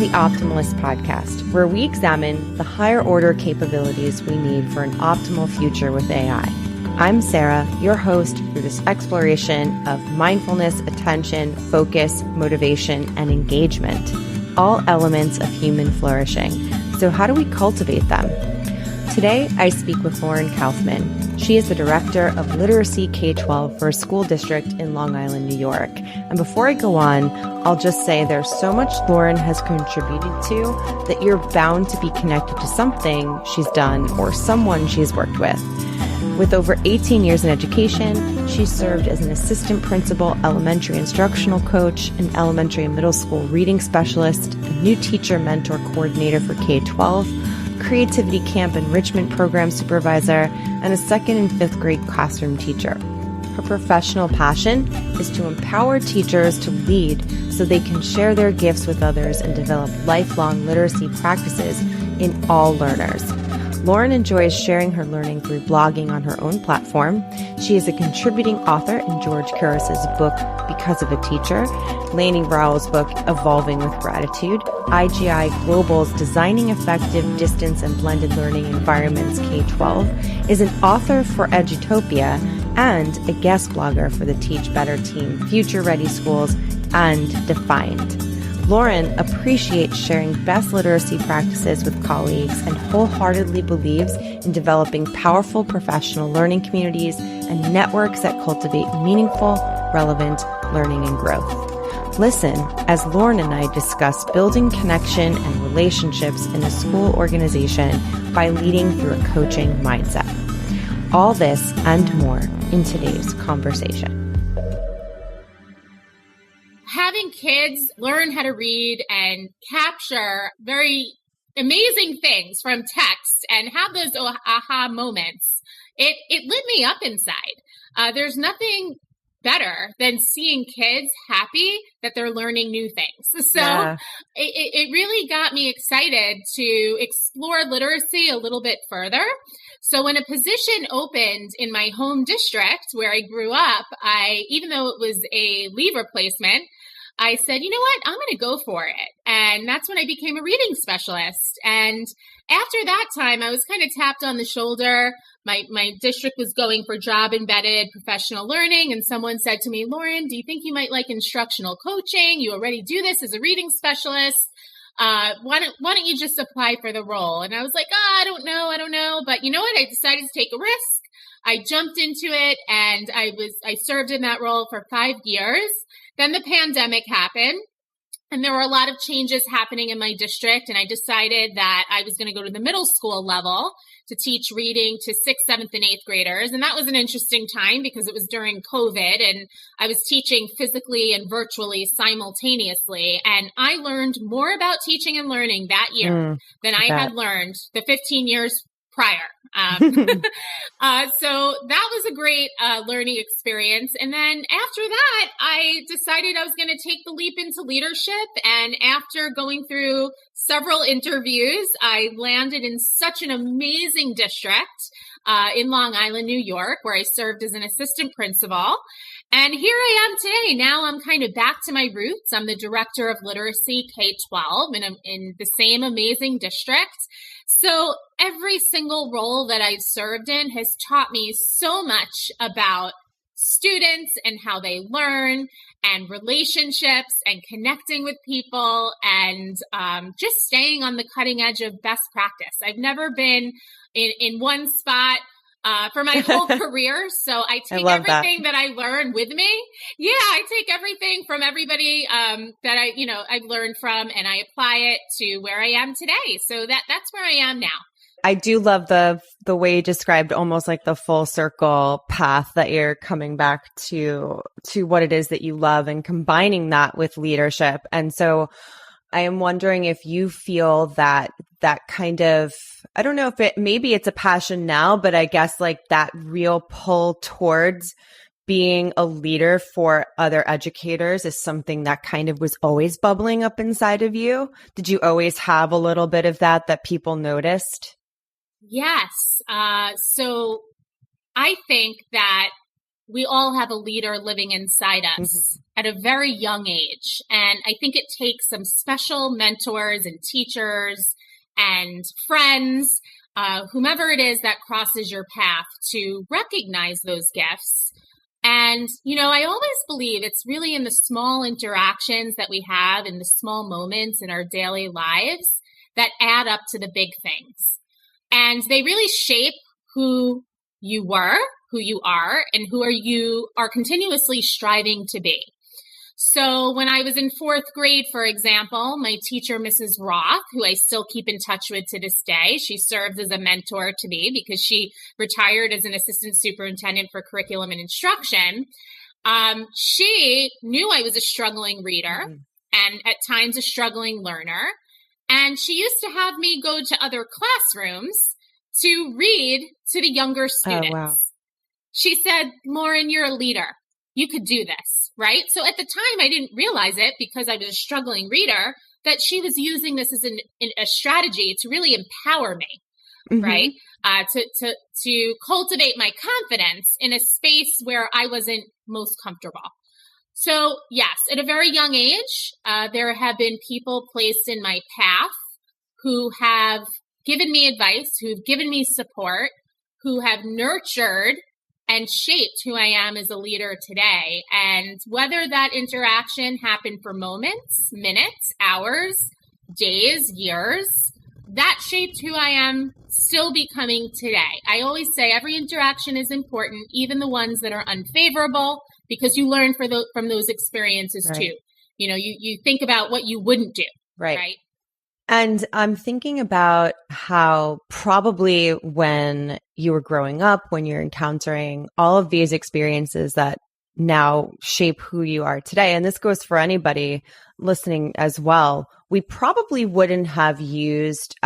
the Optimalist podcast, where we examine the higher order capabilities we need for an optimal future with AI. I'm Sarah, your host through this exploration of mindfulness, attention, focus, motivation, and engagement, all elements of human flourishing. So how do we cultivate them? Today, I speak with Lauren Kaufman. She is the Director of Literacy K-12 for a school district in Long Island, New York. And before I go on, I'll just say there's so much Lauren has contributed to that you're bound to be connected to something she's done or someone she's worked with. With over 18 years in education, she served as an assistant principal, elementary instructional coach, an elementary and middle school reading specialist, a new teacher mentor coordinator for K-12, creativity camp enrichment program supervisor, and a second and fifth grade classroom teacher. Her professional passion is to empower teachers to lead so they can share their gifts with others and develop lifelong literacy practices in all learners. Lauren enjoys sharing her learning through blogging on her own platform. She is a contributing author in George Couros' book, Because of a Teacher, Lainey Rowell's book, Evolving with Gratitude, IGI Global's Designing Effective Distance and Blended Learning Environments K-12, is an author for Edutopia, and a guest blogger for the Teach Better team, Future Ready Schools, and Defined. Lauren appreciates sharing best literacy practices with colleagues and wholeheartedly believes in developing powerful professional learning communities and networks that cultivate meaningful, relevant learning and growth. Listen as Lauren and I discuss building connection and relationships in a school organization by leading through a coaching mindset. All this and more in today's conversation. Having kids learn how to read and capture very amazing things from text and have those aha moments, it lit me up inside. There's nothing better than seeing kids happy that they're learning new things. So yeah. It really got me excited to explore literacy a little bit further. So when a position opened in my home district where I grew up, even though it was a leave replacement, I said, you know what, I'm going to go for it. And that's when I became a reading specialist. And after that time, I was kind of tapped on the shoulder. My district was going for job embedded professional learning. And someone said to me, Lauren, do you think you might like instructional coaching? You already do this as a reading specialist. Why don't you just apply for the role? And I was like, I don't know. But you know what? I decided to take a risk. I jumped into it and I served in that role for 5 years. Then the pandemic happened and there were a lot of changes happening in my district. And I decided that I was going to go to the middle school level to teach reading to 6th, 7th, and 8th graders. And that was an interesting time because it was during COVID and I was teaching physically and virtually simultaneously. And I learned more about teaching and learning that year than I had learned the 15 years prior. So that was a great learning experience. And then after that, I decided I was going to take the leap into leadership. And after going through several interviews, I landed in such an amazing district in Long Island, New York, where I served as an assistant principal. And here I am today. Now I'm kind of back to my roots. I'm the Director of Literacy K-12 in the same amazing district. So every single role that I've served in has taught me so much about students and how they learn and relationships and connecting with people and just staying on the cutting edge of best practice. I've never been in one spot for my whole career. So I take everything that I learn with me. Yeah, I take everything from everybody that I've learned from and I apply it to where I am today. So that's where I am now. I do love the way you described almost like the full circle path that you're coming back to what it is that you love and combining that with leadership. And so I am wondering if you feel that kind of, I don't know if maybe it's a passion now, but I guess like that real pull towards being a leader for other educators is something that kind of was always bubbling up inside of you. Did you always have a little bit of that people noticed? Yes. So I think that we all have a leader living inside us at a very young age. And I think it takes some special mentors and teachers and friends, whomever it is that crosses your path, to recognize those gifts. And, I always believe it's really in the small interactions that we have, in the small moments in our daily lives, that add up to the big things. And they really shape who you were, who you are, and who you are continuously striving to be. So when I was in fourth grade, for example, my teacher, Mrs. Roth, who I still keep in touch with to this day, she serves as a mentor to me because she retired as an assistant superintendent for curriculum and instruction. She knew I was a struggling reader and at times a struggling learner. And she used to have me go to other classrooms to read to the younger students. Oh, wow. She said, Lauren, you're a leader. You could do this, right? So at the time, I didn't realize it because I was a struggling reader, that she was using this as a strategy to really empower me, right? To cultivate my confidence in a space where I wasn't most comfortable. So yes, at a very young age, there have been people placed in my path who have given me advice, who've given me support, who have nurtured and shaped who I am as a leader today. And whether that interaction happened for moments, minutes, hours, days, years, that shaped who I am still becoming today. I always say every interaction is important, even the ones that are unfavorable, because you learn from those experiences too. You think about what you wouldn't do. Right. And I'm thinking about how probably when you were growing up, when you're encountering all of these experiences that now shape who you are today, and this goes for anybody listening as well, we probably wouldn't have used,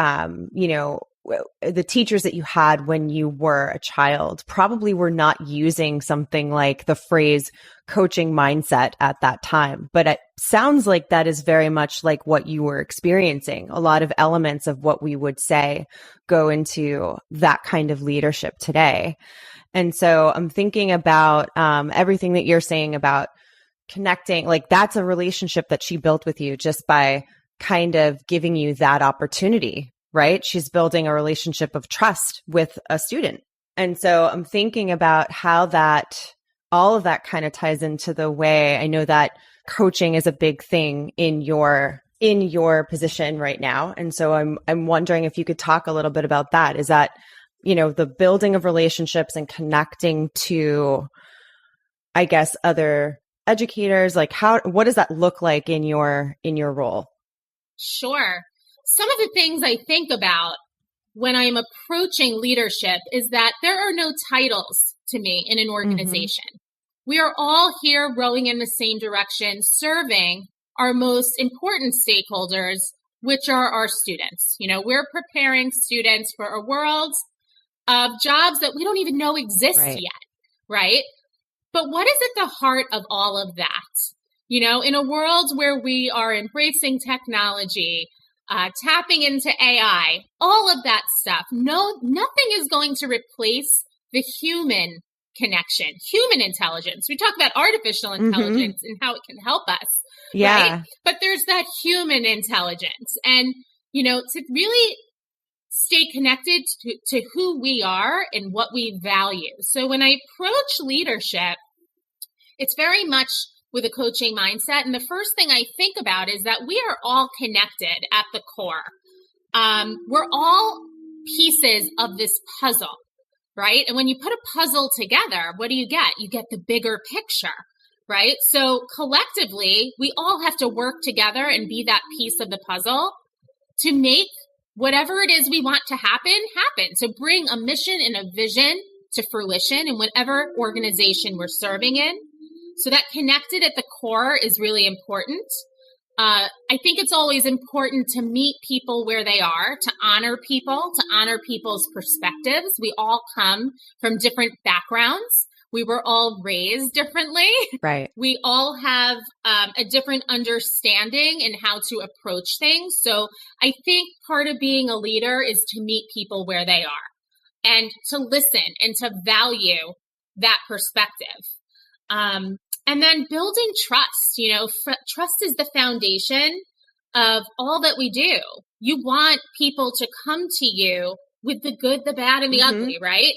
the teachers that you had when you were a child probably were not using something like the phrase coaching mindset at that time. But it sounds like that is very much like what you were experiencing. A lot of elements of what we would say go into that kind of leadership today. And so I'm thinking about everything that you're saying about connecting, like that's a relationship that she built with you just by kind of giving you that opportunity. Right? She's building a relationship of trust with a student. And so I'm thinking about how all of that kind of ties into the way I know that coaching is a big thing in your position right now. And so I'm wondering if you could talk a little bit about that. Is that, the building of relationships and connecting to, I guess, other educators, like what does that look like in your role? Sure. Some of the things I think about when I'm approaching leadership is that there are no titles to me in an organization. We are all here rowing in the same direction, serving our most important stakeholders, which are our students. We're preparing students for a world of jobs that we don't even know exist yet, right? But what is at the heart of all of that? In a world where we are embracing technology, tapping into AI, all of that stuff. Nothing is going to replace the human connection, human intelligence. We talk about artificial intelligence and how it can help us. Yeah. Right? But there's that human intelligence. And, to really stay connected to who we are and what we value. So when I approach leadership, it's very much with a coaching mindset. And the first thing I think about is that we are all connected at the core. We're all pieces of this puzzle, right? And when you put a puzzle together, what do you get? You get the bigger picture, right? So collectively, we all have to work together and be that piece of the puzzle to make whatever it is we want to happen. So bring a mission and a vision to fruition in whatever organization we're serving in. So that connected at the core is really important. I think it's always important to meet people where they are, to honor people's perspectives. We all come from different backgrounds. We were all raised differently. Right. We all have a different understanding in how to approach things. So I think part of being a leader is to meet people where they are and to listen and to value that perspective. And then building trust, trust is the foundation of all that we do. You want people to come to you with the good, the bad, and the ugly, right?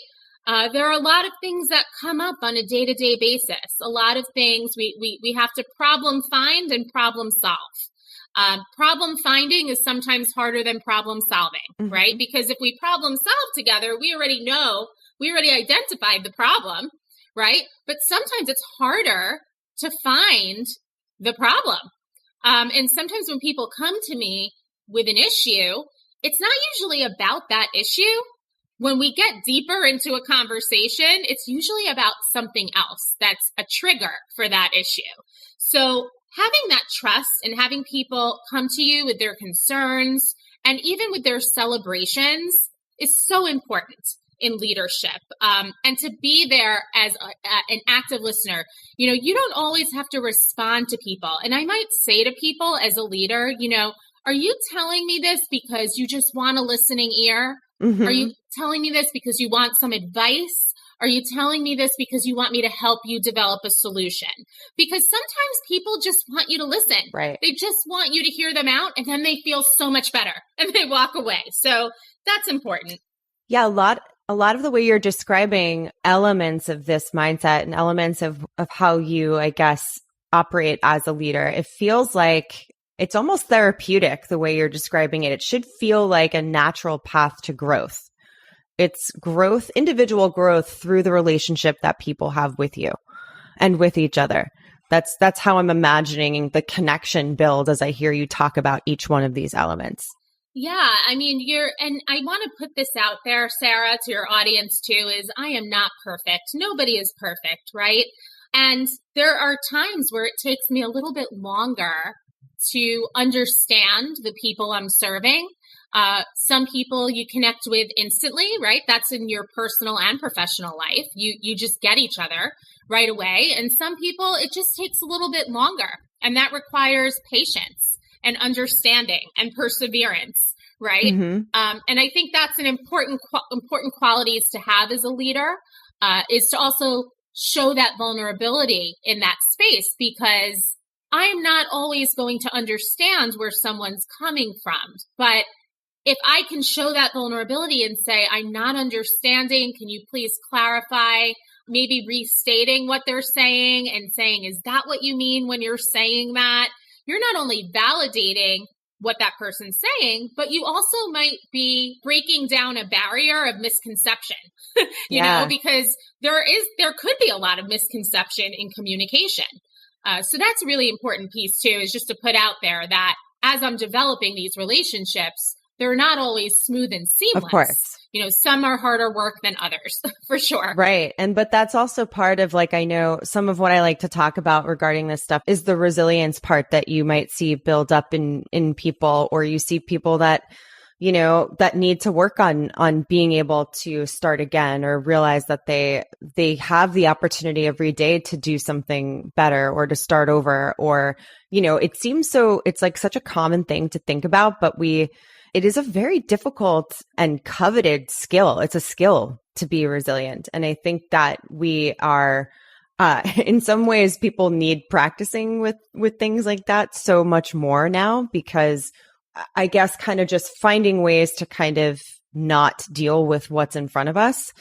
There are a lot of things that come up on a day-to-day basis. A lot of things we have to problem find and problem solve. Problem finding is sometimes harder than problem solving, right? Because if we problem solve together, we already identified the problem, right? But sometimes it's harder to find the problem. And sometimes when people come to me with an issue, it's not usually about that issue. When we get deeper into a conversation, it's usually about something else that's a trigger for that issue. So having that trust and having people come to you with their concerns and even with their celebrations is so important in leadership. And to be there as an active listener, you don't always have to respond to people. And I might say to people as a leader, are you telling me this because you just want a listening ear? Are you telling me this because you want some advice? Are you telling me this because you want me to help you develop a solution? Because sometimes people just want you to listen. Right. They just want you to hear them out, and then they feel so much better and they walk away. So that's important. Yeah, a lot of the way you're describing elements of this mindset and elements of how you, I guess, operate as a leader, it feels like it's almost therapeutic the way you're describing it. It should feel like a natural path to growth. It's growth, individual growth through the relationship that people have with you and with each other. That's how I'm imagining the connection build as I hear you talk about each one of these elements. Yeah, I mean, and I want to put this out there, Sarah, to your audience too, is I am not perfect. Nobody is perfect, right? And there are times where it takes me a little bit longer to understand the people I'm serving. Some people you connect with instantly, right? That's in your personal and professional life. You just get each other right away. And some people, it just takes a little bit longer. And that requires patience and understanding and perseverance, right? And I think that's an important qualities to have as a leader, is to also show that vulnerability in that space, because I'm not always going to understand where someone's coming from. But if I can show that vulnerability and say, I'm not understanding, can you please clarify, maybe restating what they're saying and saying, is that what you mean when you're saying that? You're not only validating what that person's saying, but you also might be breaking down a barrier of misconception, you know, because there could be a lot of misconception in communication. So that's a really important piece too, is just to put out there that as I'm developing these relationships, they're not always smooth and seamless. Of course. You know, some are harder work than others, for sure. Right. But that's also part of, like, I know some of what I like to talk about regarding this stuff is the resilience part that you might see build up in people, or you see people that, you know, that need to work on being able to start again, or realize that they have the opportunity every day to do something better or to start over, or, you know, it seems so, it's like such a common thing to think about, but it is a very difficult and coveted skill. It's a skill to be resilient. And I think that we are, in some ways, people need practicing with things like that so much more now, because I guess kind of just finding ways to kind of not deal with what's in front of us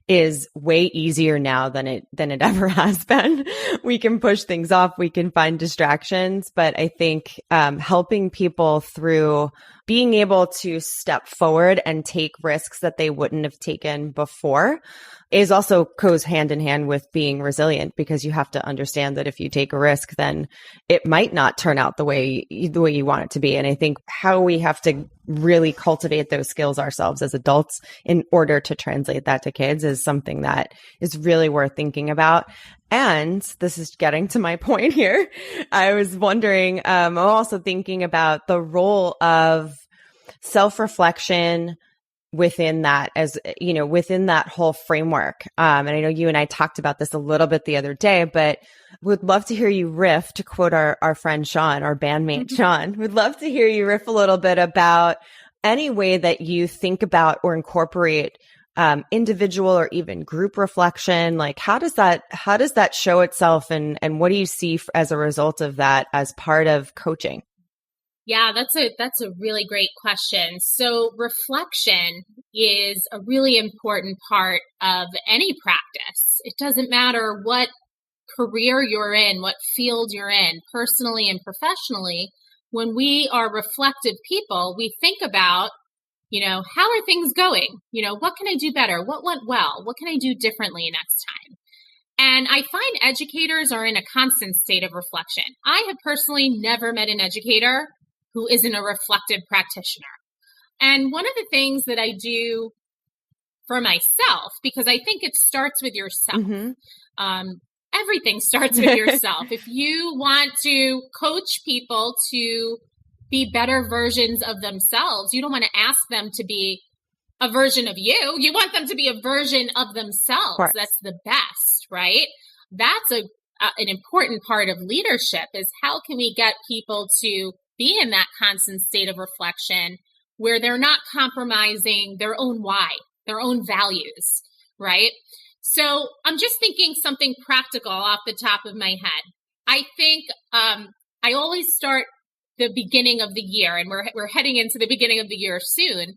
is way easier now than it ever has been. We can push things off, we can find distractions, but I think helping people through being able to step forward and take risks that they wouldn't have taken before is also goes hand in hand with being resilient, because you have to understand that if you take a risk, then it might not turn out the way you want it to be. And I think how we have to really cultivate those skills ourselves as adults in order to translate that to kids is something that is really worth thinking about. And this is getting to my point here. I was wondering, I'm also thinking about the role of self-reflection within that, as you know, within that whole framework. And I know you and I talked about this a little bit the other day, but would love to hear you riff, to quote our friend Sean, our bandmate Sean, would love to hear you riff a little bit about any way that you think about or incorporate individual or even group reflection? Like, how does that show itself, and what do you see as a result of that as part of coaching? Yeah, that's a really great question. So reflection is a really important part of any practice. It doesn't matter what career you're in, what field you're in, personally and professionally. When we are reflective people, we think about, how are things going? What can I do better? What went well? What can I do differently next time? And I find educators are in a constant state of reflection. I have personally never met an educator who isn't a reflective practitioner. And one of the things that I do for myself, because I think it starts with yourself. Everything starts with yourself. If you want to coach people to be better versions of themselves, you don't want to ask them to be a version of you. You want them to be a version of themselves. That's the best, right? That's an important part of leadership, is how can we get people to be in that constant state of reflection where they're not compromising their own why, their own values, right? So I'm just thinking something practical off the top of my head. I think I always start the beginning of the year, and we're heading into the beginning of the year soon.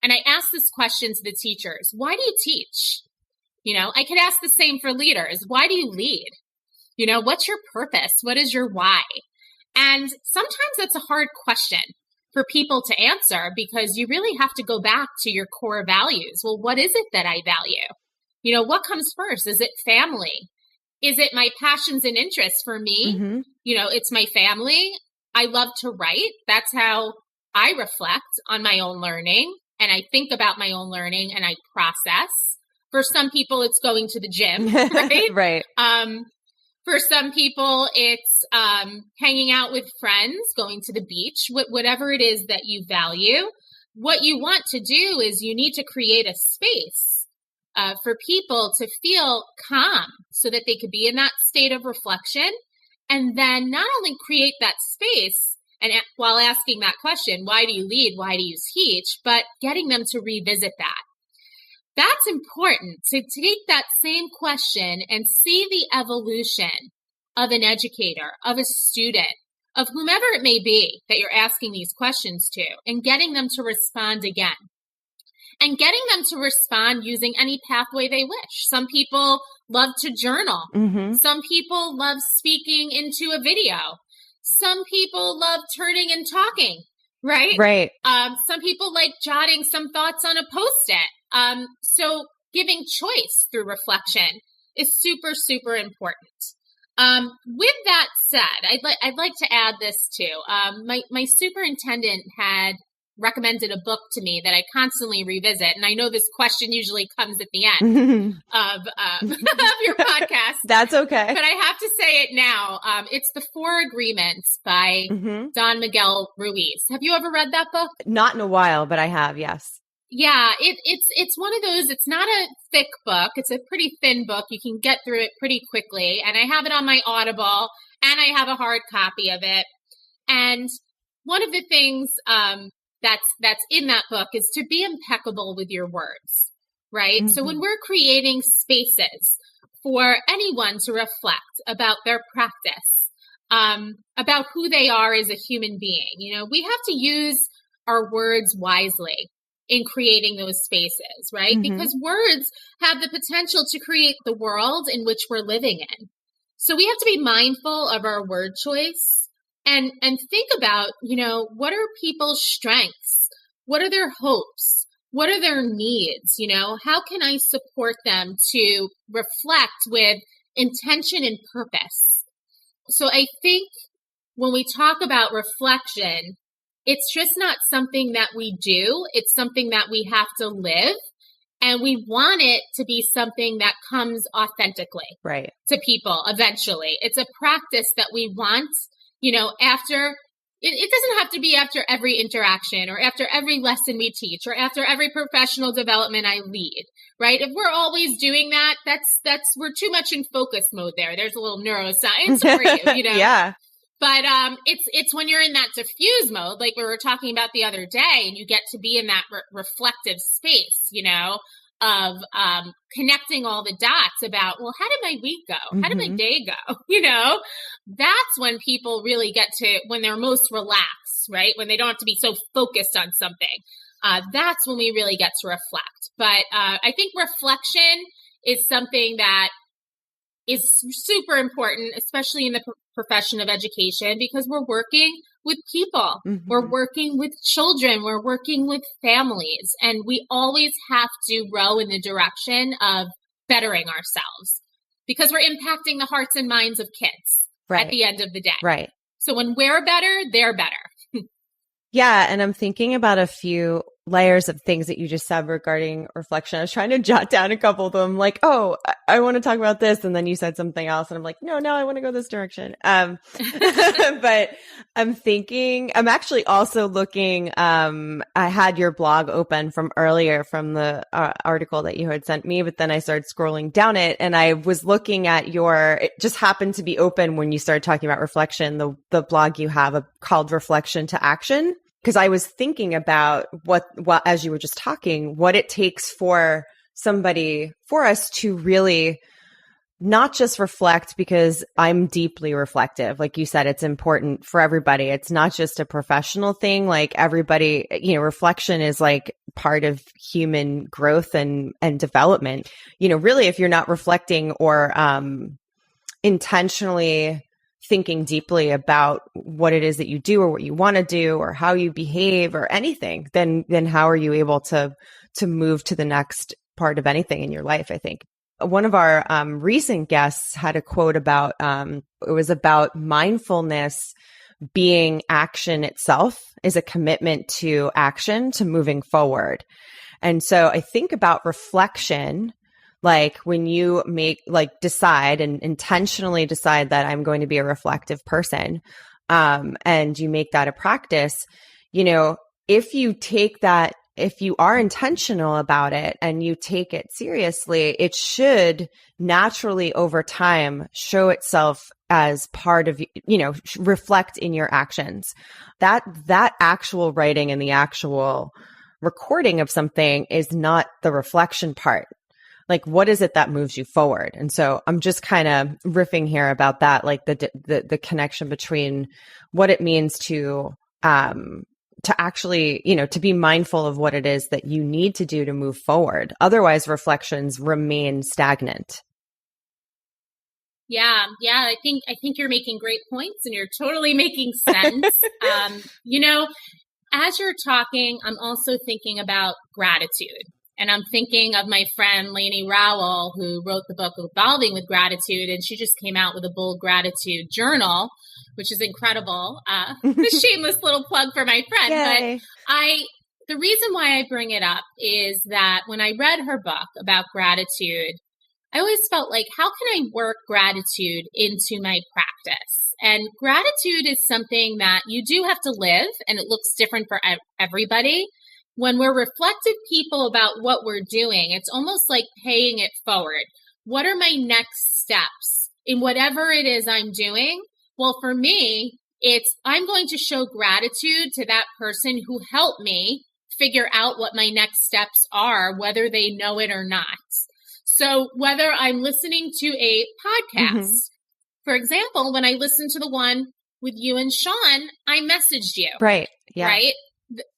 And I ask this question to the teachers: why do you teach? I could ask the same for leaders. Why do you lead? What's your purpose? What is your why? And sometimes that's a hard question for people to answer, because you really have to go back to your core values. Well, what is it that I value? What comes first? Is it family? Is it my passions and interests? For me, it's my family. I love to write. That's how I reflect on my own learning, and I think about my own learning, and I process. For some people, it's going to the gym, right? Right. For some people, it's hanging out with friends, going to the beach, whatever it is that you value. What you want to do is you need to create a space for people to feel calm so that they could be in that state of reflection. And then not only create that space, and while asking that question, why do you lead? Why do you teach? But getting them to revisit that. That's important, to take that same question and see the evolution of an educator, of a student, of whomever it may be that you're asking these questions to, and getting them to respond again. And getting them to respond using any pathway they wish. Some people love to journal. Some people love speaking into a video. Some people love turning and talking, right? Right. Some people like jotting some thoughts on a Post-it. So giving choice through reflection is super, super important. With that said, I'd like to add this too. My superintendent had recommended a book to me that I constantly revisit, and I know this question usually comes at the end of your podcast. That's okay. But I have to say it now. It's The Four Agreements by Don Miguel Ruiz. Have you ever read that book? Not in a while, but I have, yes. Yeah, it's one of those. It's not a thick book. It's a pretty thin book. You can get through it pretty quickly. And I have it on my Audible, and I have a hard copy of it. And one of the things that's in that book is to be impeccable with your words, right? So when we're creating spaces for anyone to reflect about their practice, about who they are as a human being, we have to use our words wisely in creating those spaces, right? Because words have the potential to create the world in which we're living in. So we have to be mindful of our word choice and think about, what are people's strengths? What are their hopes? What are their needs? How can I support them to reflect with intention and purpose? So I think when we talk about reflection, it's just not something that we do. It's something that we have to live. And we want it to be something that comes authentically to people eventually. It's a practice that we want, after. It doesn't have to be after every interaction or after every lesson we teach or after every professional development I lead, right? If we're always doing that, we're too much in focus mode there. There's a little neuroscience for you, Yeah. But it's when you're in that diffuse mode, like we were talking about the other day, and you get to be in that reflective space, of connecting all the dots about, well, how did my week go? How did my Mm-hmm. day go? That's when people really get to, when they're most relaxed, right? When they don't have to be so focused on something. That's when we really get to reflect. But I think reflection is something that is super important, especially in the profession of education, because we're working with people, we're working with children, we're working with families, and we always have to row in the direction of bettering ourselves because we're impacting the hearts and minds of kids at the end of the day. Right. So when we're better, they're better. Yeah. And I'm thinking about a few layers of things that you just said regarding reflection. I was trying to jot down a couple of them, like, oh, I want to talk about this. And then you said something else. And I'm like, no, I want to go this direction. But I'm actually also looking, I had your blog open from earlier from the article that you had sent me, but then I started scrolling down it and I was looking at it just happened to be open when you started talking about reflection, the blog you have called Reflection to Action. Because I was thinking about what, as you were just talking, what it takes for us to really not just reflect, because I'm deeply reflective. Like you said, it's important for everybody. It's not just a professional thing. Like everybody, reflection is like part of human growth and development. Really, if you're not reflecting or intentionally thinking deeply about what it is that you do or what you want to do or how you behave or anything, then how are you able to move to the next part of anything in your life? I think one of our recent guests had a quote about, it was about mindfulness being action itself, is a commitment to action, to moving forward. And so I think about reflection, like when you decide and intentionally decide that I'm going to be a reflective person, and you make that a practice, if you are intentional about it and you take it seriously, it should naturally over time show itself as part of, reflect in your actions. That actual writing and the actual recording of something is not the reflection part. Like, what is it that moves you forward? And so I'm just kind of riffing here about that, like the connection between what it means to actually, to be mindful of what it is that you need to do to move forward. Otherwise, reflections remain stagnant. Yeah. I think you're making great points and you're totally making sense. As you're talking, I'm also thinking about gratitude. And I'm thinking of my friend, Lainey Rowell, who wrote the book Evolving with Gratitude. And she just came out with a bold gratitude journal, which is incredible. Shameless little plug for my friend. Yay. But the reason why I bring it up is that when I read her book about gratitude, I always felt like, how can I work gratitude into my practice? And gratitude is something that you do have to live, and it looks different for everybody. When we're reflective people about what we're doing, it's almost like paying it forward. What are my next steps in whatever it is I'm doing? Well, for me, I'm going to show gratitude to that person who helped me figure out what my next steps are, whether they know it or not. So whether I'm listening to a podcast, for example, when I listened to the one with you and Sean, I messaged you. Right. Yeah. Right.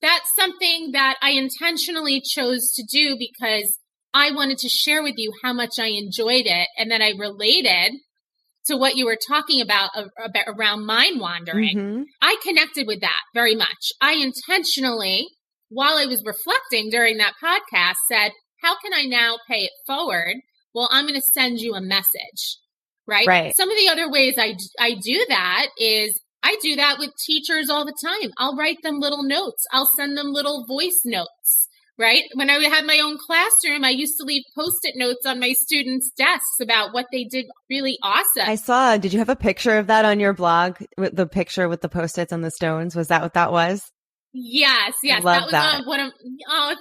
That's something that I intentionally chose to do because I wanted to share with you how much I enjoyed it. And then I related to what you were talking about around mind wandering. I connected with that very much. I intentionally, while I was reflecting during that podcast, said, how can I now pay it forward? Well, I'm going to send you a message, right? Some of the other ways I do that is I do that with teachers all the time. I'll write them little notes. I'll send them little voice notes, right? When I had my own classroom, I used to leave Post-it notes on my students' desks about what they did really awesome. I saw, did you have a picture of that on your blog? With the picture with the Post-its on the stones? Was that what that was? Yes. I love that.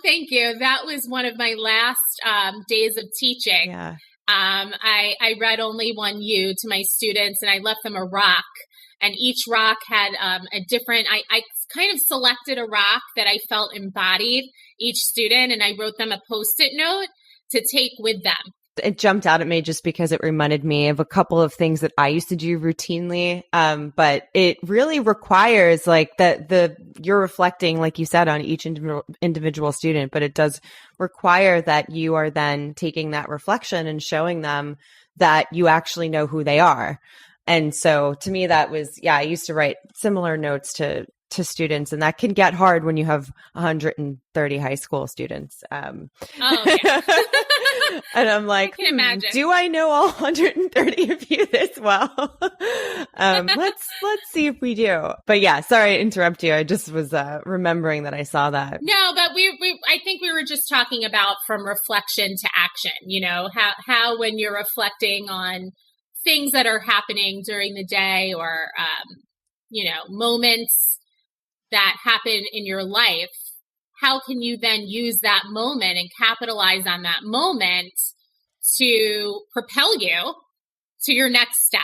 Thank you. That was one of my last days of teaching. Yeah. I read only one U to my students and I left them a rock. And each rock had a different, I kind of selected a rock that I felt embodied each student and I wrote them a Post-it note. to take with them. It jumped out at me just because it reminded me of a couple of things that I used to do routinely. But it really requires like you're reflecting, like you said, on each individual student, but it does require that you are then taking that reflection and showing them that you actually know who they are. And so to me, that was, I used to write similar notes to students, and that can get hard when you have 130 high school students. And I'm like, I can imagine. Do I know all 130 of you this well? Let's see if we do. But yeah, sorry to interrupt you. I just was remembering that I saw that. No, but I think we were just talking about from reflection to action, how when you're reflecting on things that are happening during the day or, moments that happen in your life, how can you then use that moment and capitalize on that moment to propel you to your next step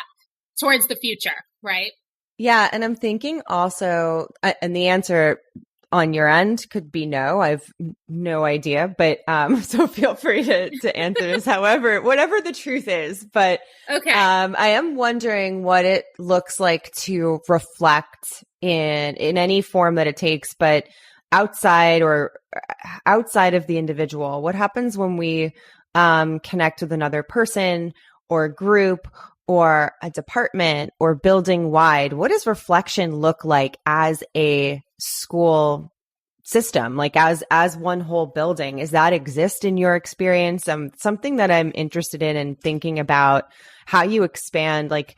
towards the future, right? Yeah. And I'm thinking also, and the answer on your end could be no. I have no idea, but so feel free to answer this whatever the truth is. But okay. I am wondering what it looks like to reflect in any form that it takes, but outside of the individual. What happens when we connect with another person or group or a department or building wide? What does reflection look like as a school system, like as one whole building? Does that exist in your experience? Something that I'm interested in and thinking about how you expand, like,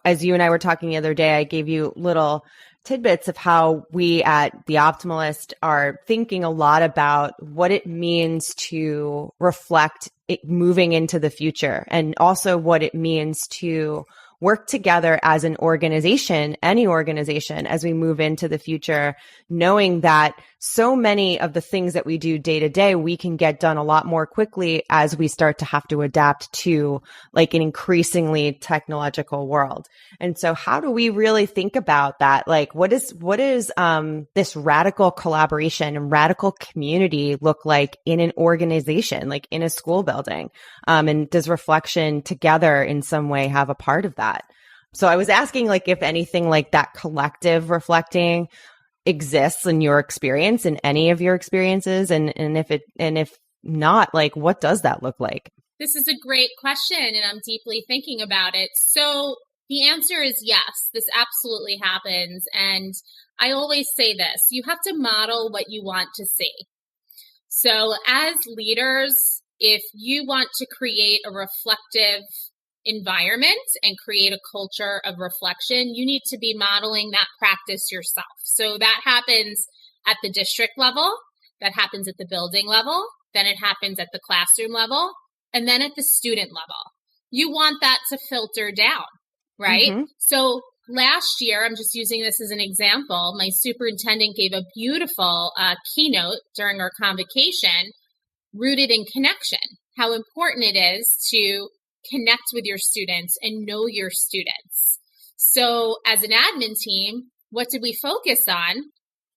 as you and I were talking the other day, I gave you little tidbits of how we at The Optimalist are thinking a lot about what it means to reflect it moving into the future, and also what it means to work together as an organization, any organization, as we move into the future, knowing that so many of the things that we do day to day, we can get done a lot more quickly as we start to have to adapt to like an increasingly technological world. And so how do we really think about that? Like, what is this radical collaboration and radical community look like in an organization, like in a school building? And does reflection together in some way have a part of that? So I was asking, like, if anything like that collective reflecting exists in your experience, in any of your experiences, and if not, like, what does that look like? This is a great question, and I'm deeply thinking about it. So the answer is yes, this absolutely happens. And I always say this, you have to model what you want to see. So as leaders, if you want to create a reflective environment and create a culture of reflection, you need to be modeling that practice yourself. So that happens at the district level, that happens at the building level, then it happens at the classroom level, and then at the student level. You want that to filter down, right? Mm-hmm. So last year, I'm just using this as an example, my superintendent gave a beautiful keynote during our convocation, rooted in connection, how important it is to connect with your students and know your students. So as an admin team, what did we focus on?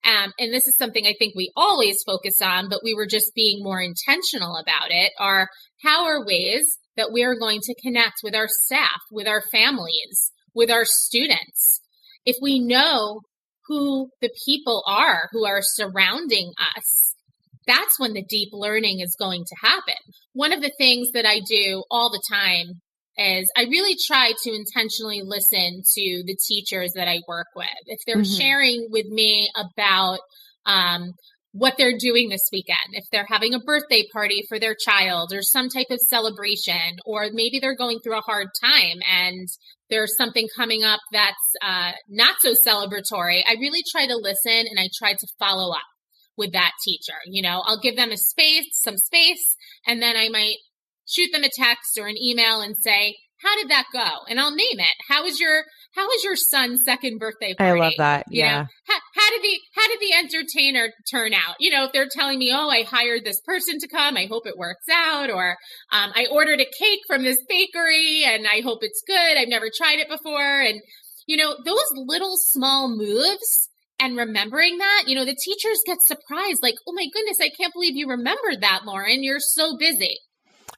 And this is something I think we always focus on, but we were just being more intentional about it, are how are ways that we are going to connect with our staff, with our families, with our students. If we know who the people are who are surrounding us, that's when the deep learning is going to happen. One of the things that I do all the time is I really try to intentionally listen to the teachers that I work with. If they're sharing with me about what they're doing this weekend, if they're having a birthday party for their child or some type of celebration, or maybe they're going through a hard time and there's something coming up that's not so celebratory, I really try to listen and I try to follow up with that teacher. I'll give them some space, and then I might shoot them a text or an email and say, how did that go? And I'll name it. How was your son's second birthday party? I love that. Yeah. How did the entertainer turn out? If they're telling me, oh, I hired this person to come, I hope it works out. Or I ordered a cake from this bakery and I hope it's good. I've never tried it before. And, those little small moves, and remembering that, the teachers get surprised, like, oh my goodness, I can't believe you remembered that, Lauren. You're so busy.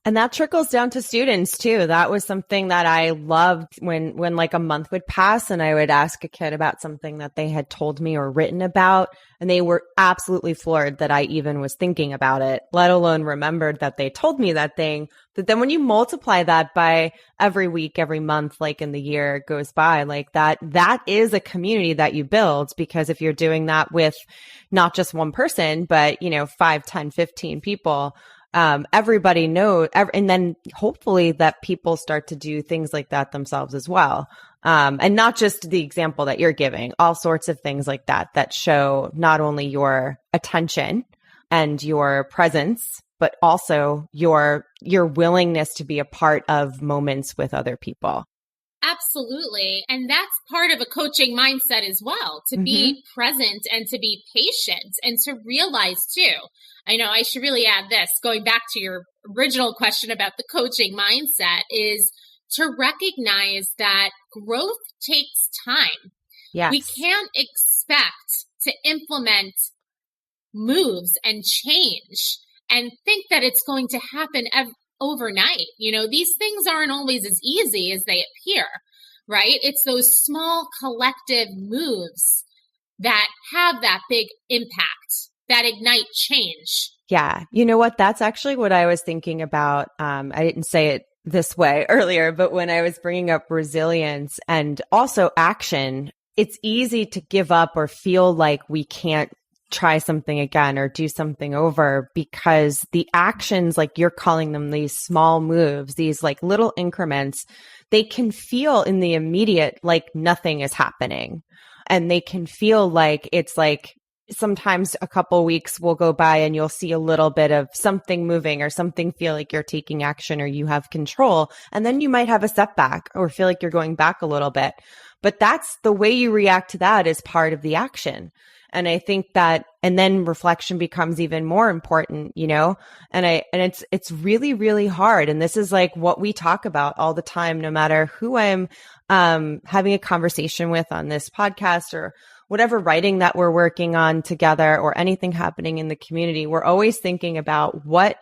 And that trickles down to students too. That was something that I loved when like a month would pass and I would ask a kid about something that they had told me or written about. And they were absolutely floored that I even was thinking about it, let alone remembered that they told me that thing. But then when you multiply that by every week, every month, like in the year goes by, like that is a community that you build, because if you're doing that with not just one person, but 5, 10, 15 people, everybody knows, and then hopefully that people start to do things like that themselves as well. And not just the example that you're giving, all sorts of things like that show not only your attention and your presence, but also your willingness to be a part of moments with other people. Absolutely. And that's part of a coaching mindset as well, to be present and to be patient and to realize too. I know I should really add this, going back to your original question about the coaching mindset, is to recognize that growth takes time. Yes. We can't expect to implement moves and change and think that it's going to happen overnight. These things aren't always as easy as they appear, right? It's those small collective moves that have that big impact, that ignite change. Yeah. You know what? That's actually what I was thinking about. I didn't say it this way earlier, but when I was bringing up resilience and also action, it's easy to give up or feel like we can't try something again or do something over, because the actions, like you're calling them, these small moves, these like little increments, they can feel in the immediate like nothing is happening. And they can feel like it's like sometimes a couple weeks will go by and you'll see a little bit of something moving or something feel like you're taking action or you have control. And then you might have a setback or feel like you're going back a little bit. But that's the way you react to that is part of the action. And I think that, and then reflection becomes even more important, and it's really, really hard. And this is like what we talk about all the time, no matter who I'm, having a conversation with on this podcast or whatever writing that we're working on together or anything happening in the community. We're always thinking about what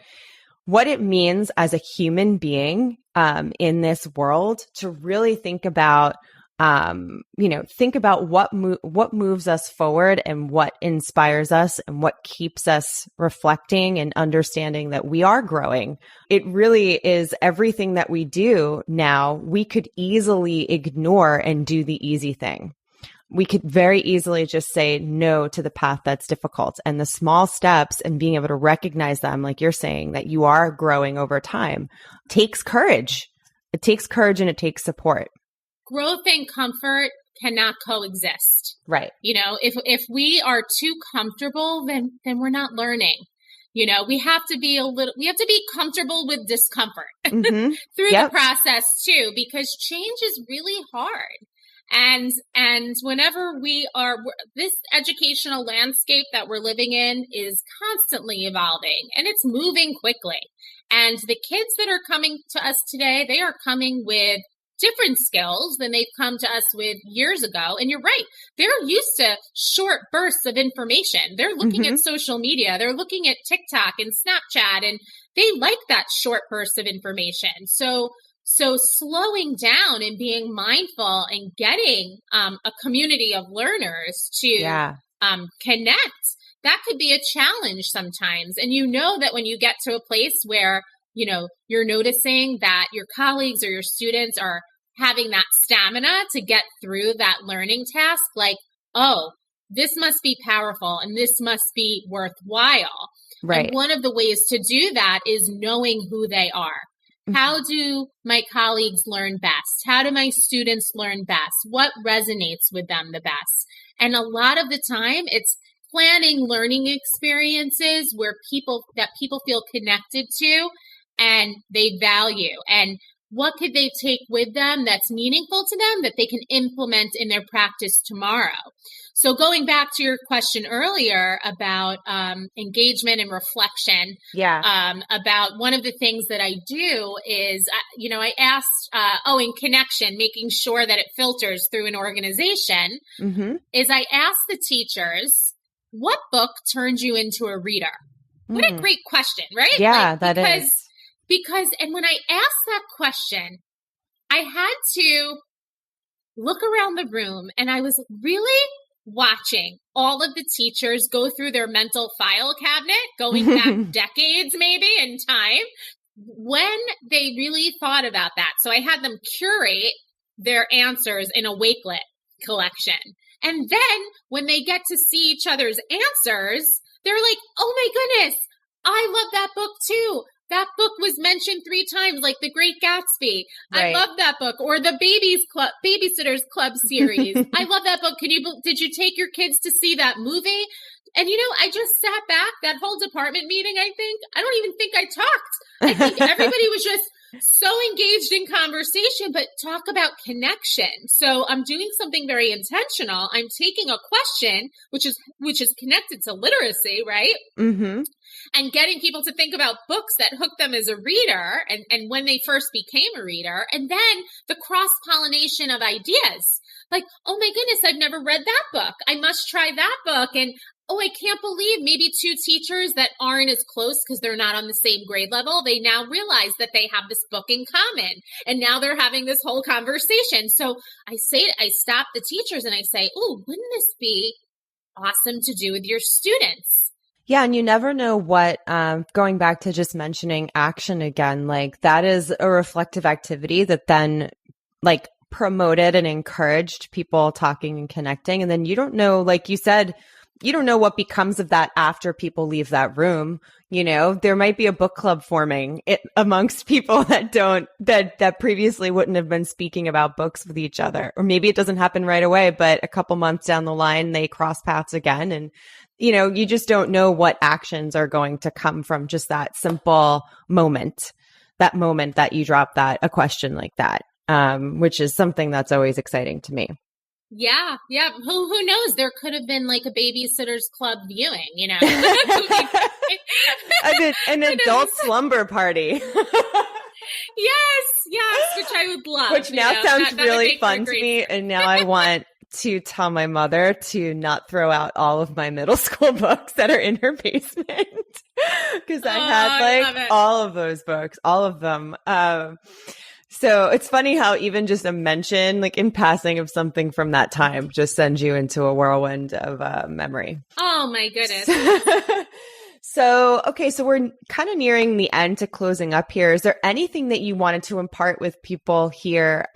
it means as a human being, in this world to really think about, think about what moves us forward and what inspires us and what keeps us reflecting and understanding that we are growing. It really is everything that we do now. We could easily ignore and do the easy thing. We could very easily just say no to the path that's difficult, and the small steps and being able to recognize them, like you're saying, that you are growing over time, takes courage. It takes courage and it takes support. Growth and comfort cannot coexist. Right. If we are too comfortable, then we're not learning. We have to be comfortable with discomfort through the process too, because change is really hard. And whenever this educational landscape that we're living in is constantly evolving and it's moving quickly. And the kids that are coming to us today, they are coming with different skills than they've come to us with years ago. And you're right. They're used to short bursts of information. They're looking at social media. They're looking at TikTok and Snapchat, and they like that short burst of information. So slowing down and being mindful and getting a community of learners to connect, that could be a challenge sometimes. And that when you get to a place where you're noticing that your colleagues or your students are having that stamina to get through that learning task, like, oh, this must be powerful and this must be worthwhile. Right. And one of the ways to do that is knowing who they are. How do my colleagues learn best? How do my students learn best? What resonates with them the best? And a lot of the time, it's planning learning experiences where people feel connected to and they value, and what could they take with them that's meaningful to them that they can implement in their practice tomorrow. So going back to your question earlier about engagement and reflection, about one of the things that I do is, I asked, in connection, making sure that it filters through an organization, is I asked the teachers, what book turned you into a reader? What a great question, right? Yeah, that is. Because, and when I asked that question, I had to look around the room, and I was really watching all of the teachers go through their mental file cabinet, going back decades maybe in time, when they really thought about that. So I had them curate their answers in a Wakelet collection. And then when they get to see each other's answers, they're like, oh my goodness, I love that book too. That book was mentioned 3 times, like The Great Gatsby. Right. I love that book. Or the Babysitters Club series. I love that book. Did you take your kids to see that movie? And, I just sat back that whole department meeting, I don't even think I talked. I think everybody was just so engaged in conversation, but talk about connection. So I'm doing something very intentional. I'm taking a question, which is connected to literacy, right? Mm-hmm. And getting people to think about books that hook them as a reader and when they first became a reader. And then the cross-pollination of ideas. Like, oh my goodness, I've never read that book. I must try that book. And oh, I can't believe maybe 2 teachers that aren't as close because they're not on the same grade level. They now realize that they have this book in common. And now they're having this whole conversation. So I stop the teachers and I say, oh, wouldn't this be awesome to do with your students? Yeah. And you never know what, going back to just mentioning action again, like that is a reflective activity that then like promoted and encouraged people talking and connecting. And then you don't know, like you said, you don't know what becomes of that after people leave that room. There might be a book club forming amongst people that previously wouldn't have been speaking about books with each other. Or maybe it doesn't happen right away, but a couple months down the line, they cross paths again. And, you just don't know what actions are going to come from just that simple moment, that you drop a question like that, which is something that's always exciting to me. Yeah. Who knows? There could have been like a Babysitters Club viewing, An adult slumber party. Yes, which I would love. Which now sounds really fun to me, and now I want to tell my mother to not throw out all of my middle school books that are in her basement because I had all of those books, all of them. So it's funny how even just a mention, like in passing of something from that time, just sends you into a whirlwind of memory. Oh my goodness. So we're kind of nearing the end to closing up here. Is there anything that you wanted to impart with people here?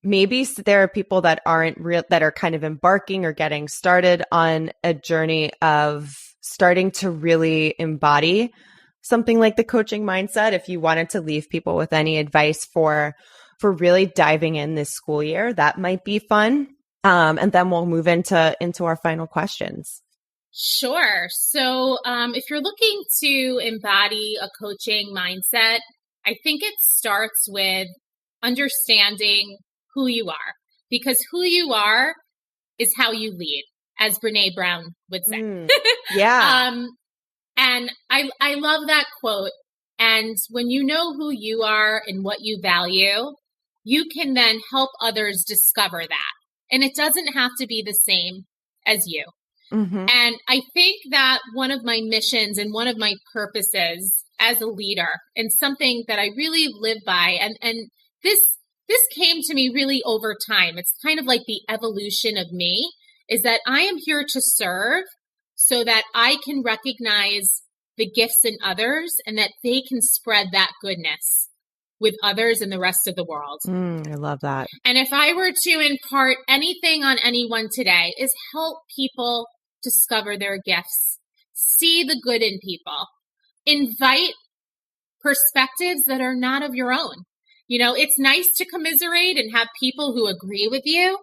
Maybe there are people that that are kind of embarking or getting started on a journey of starting to really embody something like the coaching mindset. If you wanted to leave people with any advice for really diving in this school year, that might be fun. And then we'll move into our final questions. Sure. So if you're looking to embody a coaching mindset, I think it starts with understanding who you are, because who you are is how you lead, as Brene Brown would say. Yeah. And I love that quote. And when you know who you are and what you value, you can then help others discover that. And it doesn't have to be the same as you. Mm-hmm. And I think that one of my missions and one of my purposes as a leader, and something that I really live by, and this came to me really over time. It's kind of like the evolution of me, is that I am here to serve so that I can recognize the gifts in others and that they can spread that goodness with others and the rest of the world. I love that. And if I were to impart anything on anyone today, is help people discover their gifts, see the good in people, invite perspectives that are not of your own. It's nice to commiserate and have people who agree with you,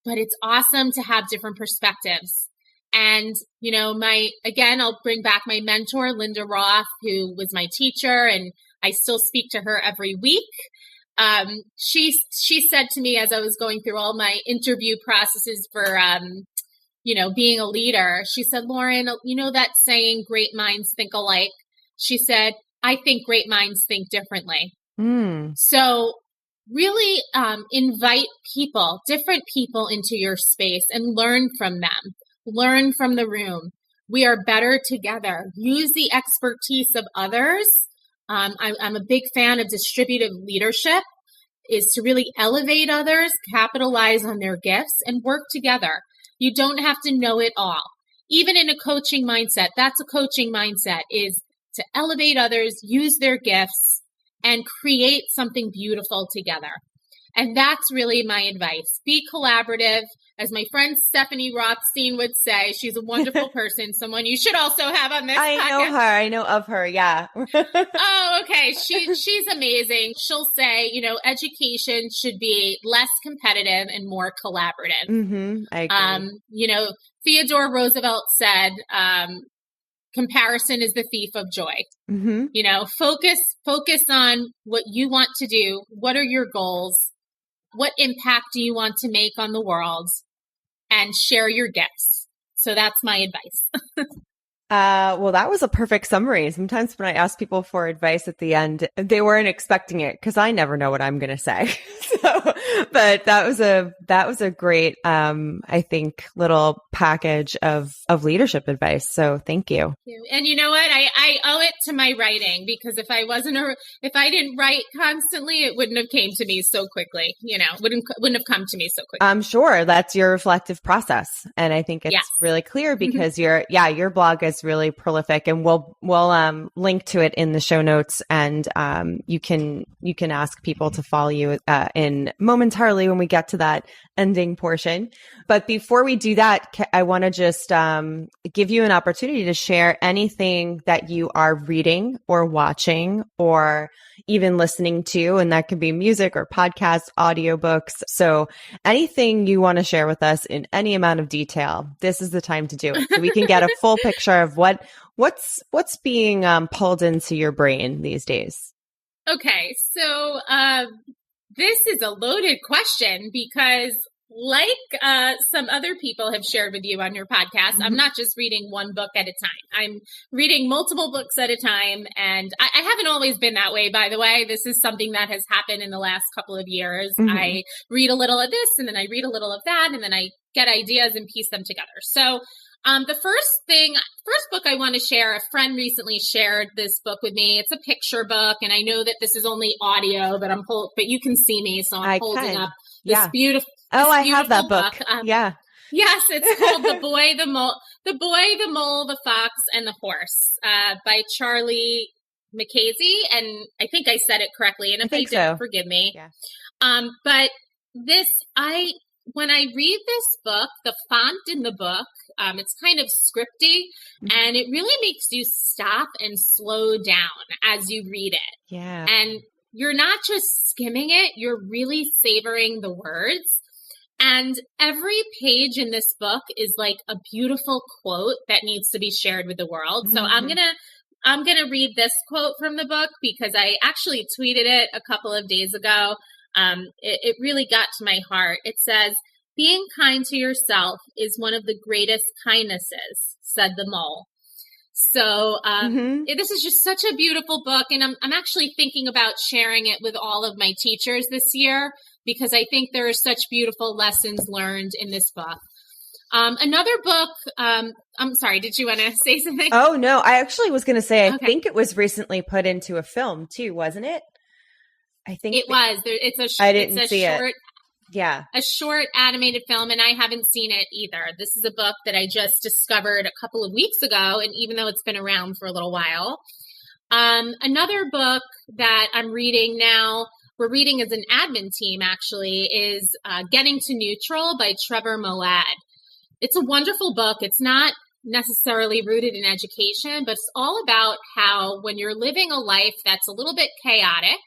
but it's awesome to have different perspectives. And, I'll bring back my mentor, Linda Roth, who was my teacher, and I still speak to her every week. She said to me as I was going through all my interview processes for, being a leader, she said, Lauren, that saying, great minds think alike. She said, I think great minds think differently. So really invite different people into your space and learn from them. Learn from the room. We are better together. Use the expertise of others I'm a big fan of distributive leadership, is to really elevate others, capitalize on their gifts, and work together. You don't have to know it all. Even in a coaching mindset, that's a coaching mindset, is to elevate others, use their gifts, and create something beautiful together. And that's really my advice. Be collaborative. As my friend Stephanie Rothstein would say, she's a wonderful person, someone you should also have on this podcast. I know her. I know of her. Yeah. Oh, okay. She's amazing. She'll say, education should be less competitive and more collaborative. Mm-hmm. I agree. Theodore Roosevelt said, comparison is the thief of joy. Mm-hmm. Focus on what you want to do. What are your goals? What impact do you want to make on the world? And share your gifts. So that's my advice. Well, that was a perfect summary. Sometimes when I ask people for advice at the end, they weren't expecting it because I never know what I'm going to say. But that was a great, I think, little package of leadership advice. So thank you. And you know what? I owe it to my writing, because if I didn't write constantly, it wouldn't have came to me so quickly. Wouldn't have come to me so quickly. I'm sure that's your reflective process, and I think it's really clear because your blog is really prolific, and we'll link to it in the show notes, and you can ask people to follow you in momentarily when we get to that ending portion. But before we do that, I want to just give you an opportunity to share anything that you are reading or watching or even listening to, and that can be music or podcasts, audiobooks. So anything you want to share with us in any amount of detail, this is the time to do it. So we can get a full picture of what's being pulled into your brain these days. Okay, so this is a loaded question because, like some other people have shared with you on your podcast, I'm not just reading one book at a time. I'm reading multiple books at a time. And I haven't always been that way, by the way. This is something that has happened in the last couple of years. I read a little of this, and then I read a little of that, and then I get ideas and piece them together. So the first book I want to share, a friend recently shared this book with me. It's a picture book, and I know that this is only audio, but but you can see me, so I'm holding up this beautiful. Oh, I have that book. Yeah. Yes, it's called The Boy, the Mole, the Fox, and the Horse by Charlie Mackesy. And I think I said it correctly. And if I didn't, forgive me. Yeah. But when I read this book, the font in the book, it's kind of scripty, and it really makes you stop and slow down as you read it. Yeah. And you're not just skimming it, you're really savoring the words. And every page in this book is like a beautiful quote that needs to be shared with the world. So I'm gonna read this quote from the book because I actually tweeted it a couple of days ago. It really got to my heart. It says, "Being kind to yourself is one of the greatest kindnesses," said the mole. So this is just such a beautiful book, and I'm actually thinking about sharing it with all of my teachers this year because I think there are such beautiful lessons learned in this book. Another book, I'm sorry, did you want to say something? Oh, no, I actually was going to say, I think it was recently put into a film too, wasn't it? I think it was. It's I didn't see short, it. Yeah. A short animated film, and I haven't seen it either. This is a book that I just discovered a couple of weeks ago, and even though it's been around for a little while. Another book that I'm reading now, we're reading as an admin team actually, is Getting to Neutral by Trevor Moawad. It's a wonderful book. It's not necessarily rooted in education, but it's all about how when you're living a life that's a little bit chaotic,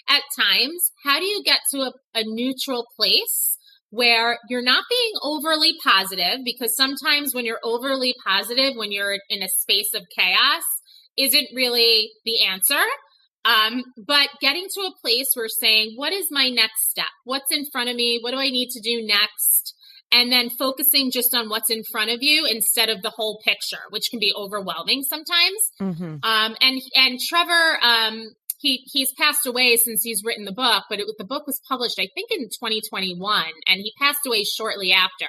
at times, how do you get to a neutral place where you're not being overly positive? Because sometimes when you're overly positive, when you're in a space of chaos, isn't really the answer. But getting to a place where saying, what is my next step? What's in front of me? What do I need to do next? And then focusing just on what's in front of you instead of the whole picture, which can be overwhelming sometimes. And Trevor, He's passed away since he's written the book, but the book was published, I think, in 2021, and he passed away shortly after.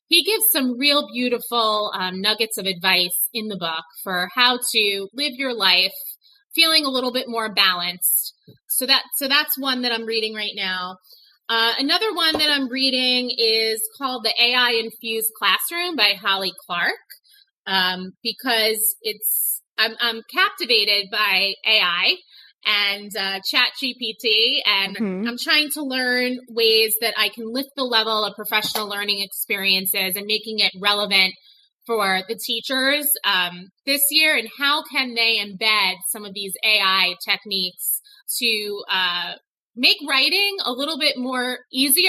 He gives some real beautiful nuggets of advice in the book for how to live your life feeling a little bit more balanced. So that's one that I'm reading right now. Another one that I'm reading is called The AI Infused Classroom by Holly Clark, because I'm captivated by AI and ChatGPT, and I'm trying to learn ways that I can lift the level of professional learning experiences and making it relevant for the teachers this year, and how can they embed some of these AI techniques to make writing a little bit more easy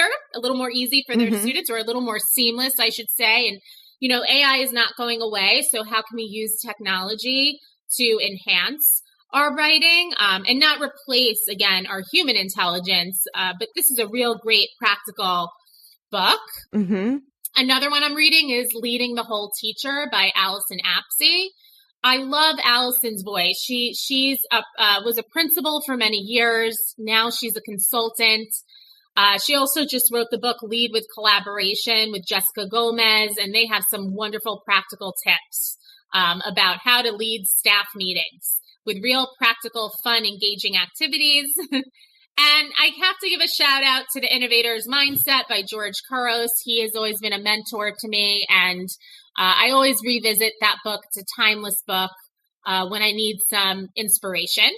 for their students, or a little more seamless, I should say. And, you know, AI is not going away. So how can we use technology to enhance our writing and not replace, again, our human intelligence? But this is a real great practical book. Another one I'm reading is Leading the Whole Teacher by Allison Apsey. I love Allison's voice. She's was a principal for many years. Now she's a consultant. She also just wrote the book Lead with Collaboration with Jessica Gomez, and they have some wonderful practical tips about how to lead staff meetings with real practical, fun, engaging activities. And I have to give a shout out to The Innovator's Mindset by George Couros. He has always been a mentor to me, and I always revisit that book. It's a timeless book when I need some inspiration.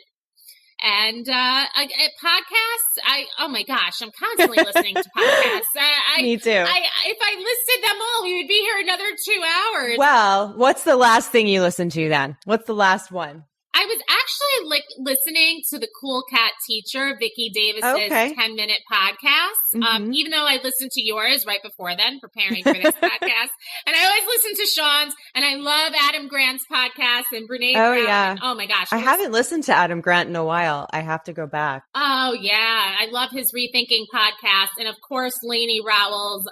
And podcasts, oh my gosh, I'm constantly listening to podcasts. Me too. If I listed them all, we would be here another 2 hours. Well, what's the last thing you listened to then? What's the last one? I was actually listening to the Cool Cat Teacher, Vicki Davis's 10-minute podcast. Even though I listened to yours right before then, preparing for this podcast. And I always listen to Sean's, and I love Adam Grant's podcast and Brene Brown. Yeah. And, oh my gosh. I haven't listened to Adam Grant in a while. I have to go back. Oh yeah. I love his Rethinking podcast. And of course, Lainey Rowell's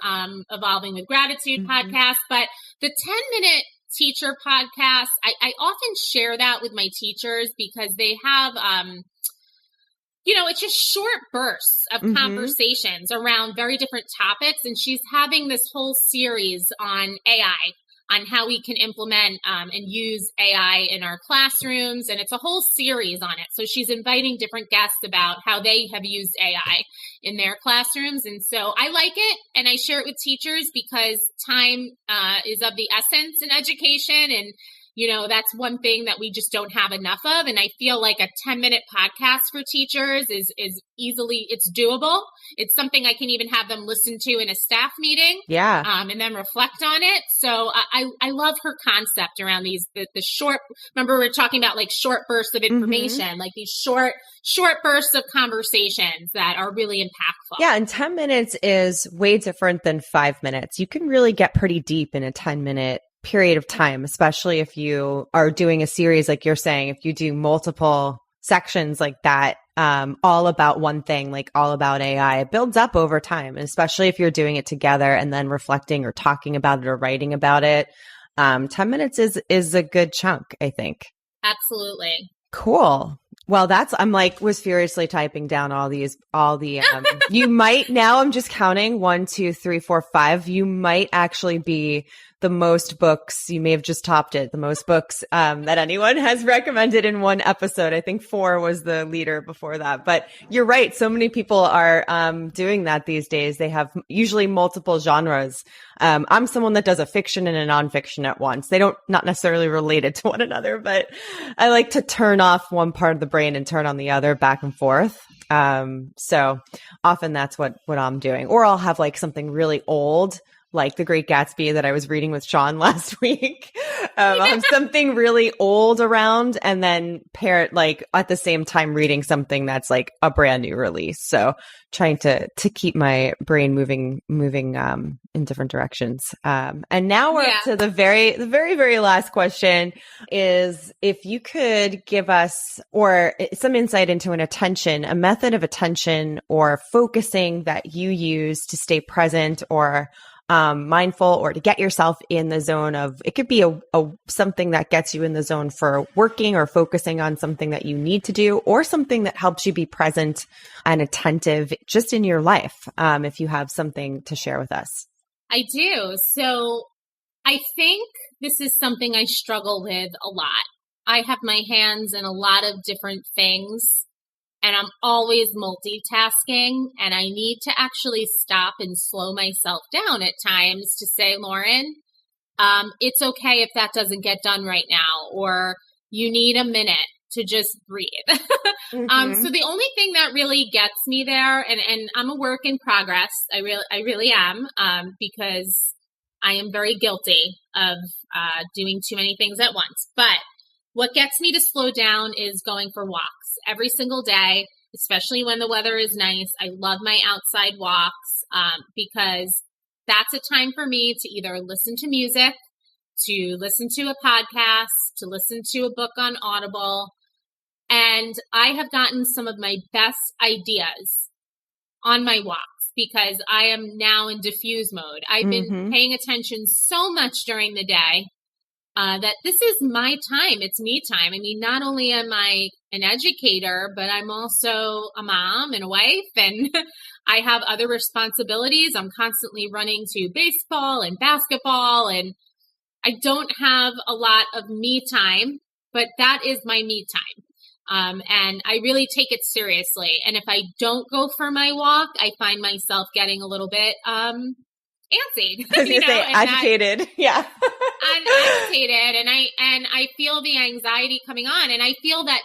Evolving with Gratitude podcast. But the 10-minute teacher podcast, I often share that with my teachers because they have, it's just short bursts of conversations around very different topics. And she's having this whole series on AI, on how we can implement and use AI in our classrooms. And it's a whole series on it. So she's inviting different guests about how they have used AI in their classrooms. And so I like it, and I share it with teachers because time is of the essence in education. And, that's one thing that we just don't have enough of. And I feel like a 10-minute podcast for teachers is easily, it's doable. It's something I can even have them listen to in a staff meeting. Yeah. And then reflect on it. So I love her concept around the short, remember we were talking about like short bursts of information, like these short bursts of conversations that are really impactful. Yeah. And 10 minutes is way different than 5 minutes. You can really get pretty deep in a 10-minute period of time, especially if you are doing a series, like you're saying, if you do multiple sections like that, all about one thing, like all about AI, it builds up over time, especially if you're doing it together and then reflecting or talking about it or writing about it. 10 minutes is a good chunk, I think. Absolutely. Cool. Well, was furiously typing down you might, now I'm just counting 1, 2, 3, 4, 5. You might actually be the most books. You may have just topped it. The most books, that anyone has recommended in one episode. I think 4 was the leader before that, but you're right. So many people are, doing that these days. They have usually multiple genres. I'm someone that does a fiction and a nonfiction at once. They don't, not necessarily related to one another, but I like to turn off one part of the brain and turn on the other back and forth. So often that's what I'm doing. Or I'll have like something really old, like The Great Gatsby that I was reading with Sean last week. I'll have something really old around and then pair it like at the same time reading something that's like a brand new release. So trying to keep my brain moving in different directions. And now we're up to the very, very last question is if you could give us or some insight into a method of attention or focusing that you use to stay present or mindful or to get yourself in the zone of, it could be a something that gets you in the zone for working or focusing on something that you need to do or something that helps you be present and attentive just in your life. If you have something to share with us. I do. So I think this is something I struggle with a lot. I have my hands in a lot of different things and I'm always multitasking, and I need to actually stop and slow myself down at times to say, Lauren, it's okay if that doesn't get done right now, or you need a minute to just breathe. So the only thing that really gets me there, and I'm a work in progress, I really am, because I am very guilty of doing too many things at once. But what gets me to slow down is going for walks every single day, especially when the weather is nice. I love my outside walks because that's a time for me to either listen to music, to listen to a podcast, to listen to a book on Audible. And I have gotten some of my best ideas on my walks because I am now in diffuse mode. I've been paying attention so much during the day that this is my time. It's me time. I mean, not only am I an educator, but I'm also a mom and a wife, and I have other responsibilities. I'm constantly running to baseball and basketball, and I don't have a lot of me time, but that is my me time. And I really take it seriously. And if I don't go for my walk, I find myself getting a little bit antsy. Agitated. Yeah. I'm agitated, and I feel the anxiety coming on, and I feel that,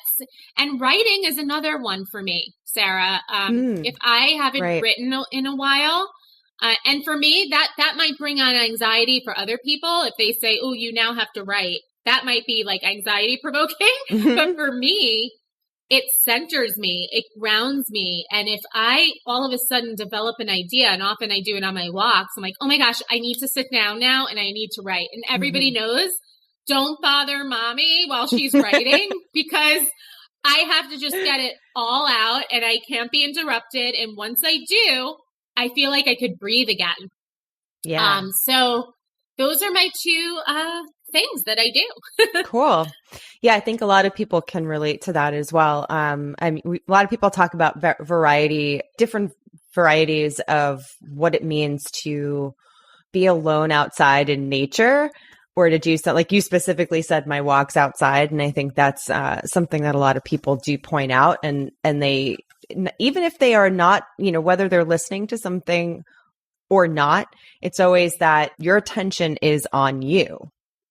and writing is another one for me, Sarah. If I haven't written in a while, and for me, that might bring on anxiety for other people. If they say, oh, you now have to write, that might be like anxiety provoking. But for me, it centers me, it grounds me. And if I all of a sudden develop an idea, and often I do it on my walks, I'm like, oh my gosh, I need to sit down now and I need to write. And everybody knows, don't bother mommy while she's writing because I have to just get it all out and I can't be interrupted. And once I do, I feel like I could breathe again. Yeah. So those are my two things that I do. Cool. Yeah, I think a lot of people can relate to that as well. I mean, a lot of people talk about different varieties of what it means to be alone outside in nature, or to do so. Like you specifically said, my walks outside, and I think that's something that a lot of people do point out, and they, even if they are not, whether they're listening to something or not, it's always that your attention is on you.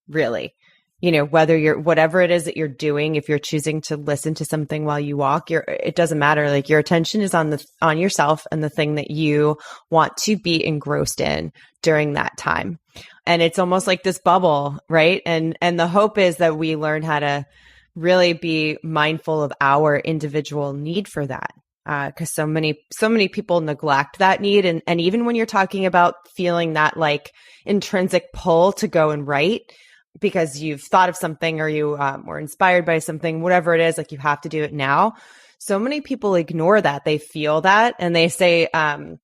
Really, whether whatever it is that you're doing, if you're choosing to listen to something while you walk, it doesn't matter. Like your attention is on yourself and the thing that you want to be engrossed in during that time. And it's almost like this bubble, right? And the hope is that we learn how to really be mindful of our individual need for that. Because so many people neglect that need. And even when you're talking about feeling that like intrinsic pull to go and write, because you've thought of something or you were inspired by something, whatever it is, like you have to do it now. So many people ignore that. They feel that, and they say, I'm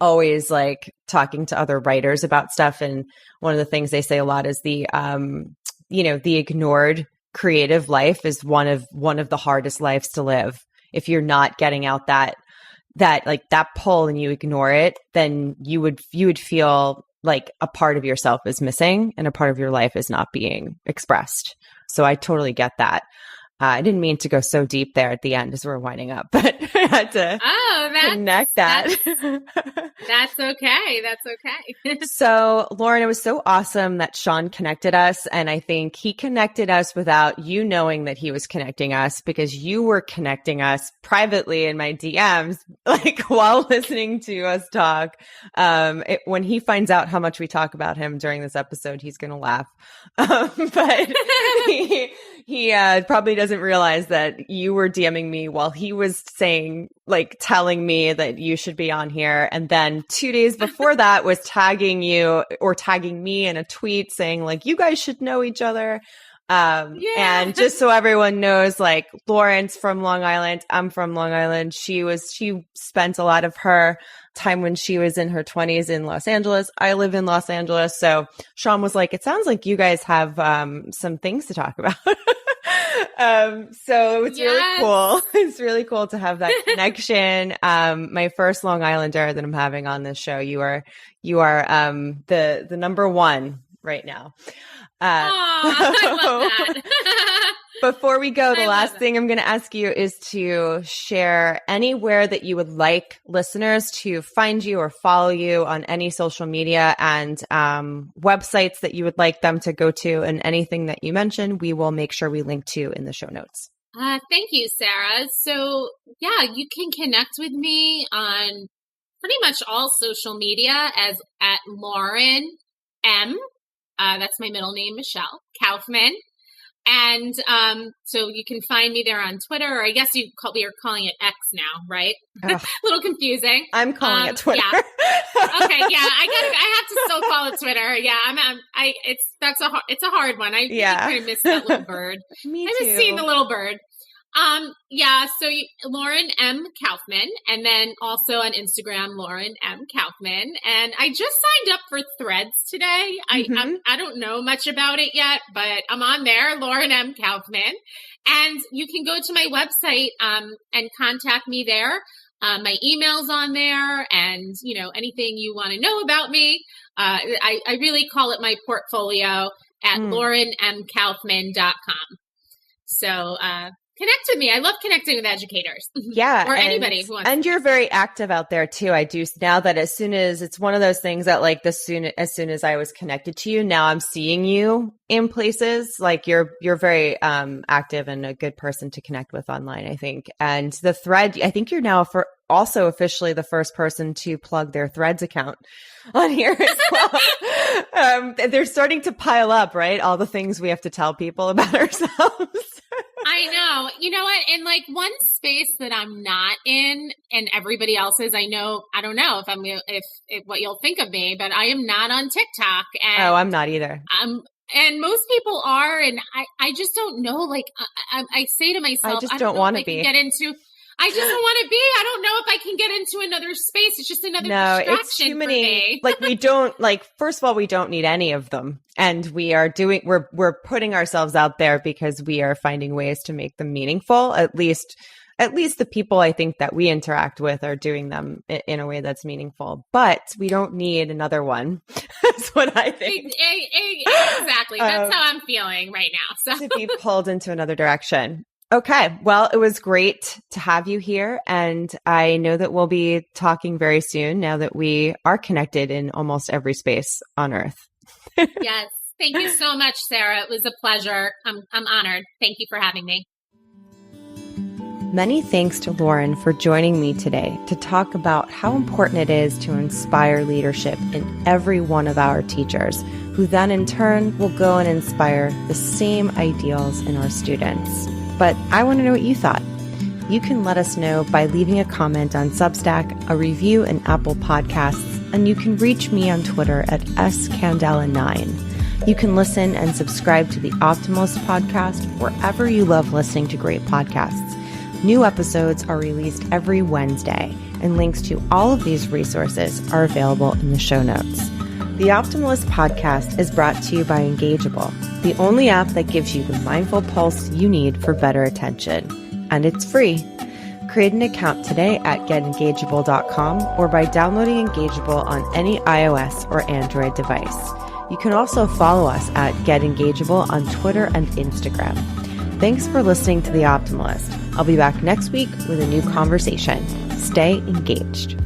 always like talking to other writers about stuff. And one of the things they say a lot is the ignored creative life is one of the hardest lives to live. If you're not getting out that pull and you ignore it, then you would feel like a part of yourself is missing and a part of your life is not being expressed. So I totally get that. I didn't mean to go so deep there at the end as we're winding up, but I had to connect that. That's okay. That's okay. So, Lauren, it was so awesome that Sean connected us. And I think he connected us without you knowing that he was connecting us, because you were connecting us privately in my DMs, like while listening to us talk. When he finds out how much we talk about him during this episode, he's going to laugh. But he probably doesn't realize that you were DMing me while he was telling me that you should be on here. And then 2 days before that was tagging you or tagging me in a tweet saying like, you guys should know each other. And just so everyone knows, like Lauren's from Long Island. I'm from Long Island. She spent a lot of her time when she was in her 20s in Los Angeles. I live in Los Angeles. So Sean was like, it sounds like you guys have some things to talk about. So it's really cool. It's really cool to have that connection. My first Long Islander that I'm having on this show. You are the number one right now. I love that. Before we go, the last thing I'm going to ask you is to share anywhere that you would like listeners to find you or follow you on any social media, and websites that you would like them to go to, and anything that you mentioned, we will make sure we link to in the show notes. Thank you, Sarah. So yeah, you can connect with me on pretty much all social media as at Lauren M. That's my middle name, Michelle Kaufman. And so you can find me there on Twitter, or I guess we are calling it X now, right? A little confusing. I'm calling it Twitter. Yeah. Okay, yeah, I have to still call it Twitter. Yeah, it's a hard one. I kind of miss that little bird. Me too. I miss seeing the little bird. So Lauren M. Kaufman, and then also on Instagram, Lauren M. Kaufman. And I just signed up for Threads today. I don't know much about it yet, but I'm on there, Lauren M. Kaufman. And you can go to my website, and contact me there. My email's on there, and, anything you want to know about me. I really call it my portfolio at laurenmkaufman.com. So, connect with me. I love connecting with educators. Yeah. Or anybody who wants. And you're very active out there too. I do now that as soon as it's one of those things that as soon as I was connected to you, now I'm seeing you in places like you're very active and a good person to connect with online, I think. And the Thread, I think you're now also officially the first person to plug their Threads account on here as well. They're starting to pile up, right? All the things we have to tell people about ourselves. I know. You know what? In one space that I'm not in, and everybody else is, I don't know if what you'll think of me, but I am not on TikTok. And I'm not either. And most people are, and I just don't know. I say to myself, I just don't want to be. I just don't want to be. I don't know if I can get into another space. It's just another distraction it's too many. For me. We don't first of all, we don't need any of them. And we're putting ourselves out there because we are finding ways to make them meaningful. At least the people I think that we interact with are doing them in a way that's meaningful, but we don't need another one. That's what I think. Exactly. That's how I'm feeling right now. So to be pulled into another direction. Okay. Well, it was great to have you here. And I know that we'll be talking very soon now that we are connected in almost every space on Earth. Yes. Thank you so much, Sarah. It was a pleasure. I'm honored. Thank you for having me. Many thanks to Lauren for joining me today to talk about how important it is to inspire leadership in every one of our teachers, who then in turn will go and inspire the same ideals in our students. But I want to know what you thought. You can let us know by leaving a comment on Substack, a review in Apple Podcasts, and you can reach me on Twitter at scandela9. You can listen and subscribe to the Optimalist podcast wherever you love listening to great podcasts. New episodes are released every Wednesday, and links to all of these resources are available in the show notes. The Optimalist podcast is brought to you by Engageable, the only app that gives you the mindful pulse you need for better attention. And it's free. Create an account today at getengageable.com or by downloading Engageable on any iOS or Android device. You can also follow us at GetEngageable on Twitter and Instagram. Thanks for listening to The Optimalist. I'll be back next week with a new conversation. Stay engaged.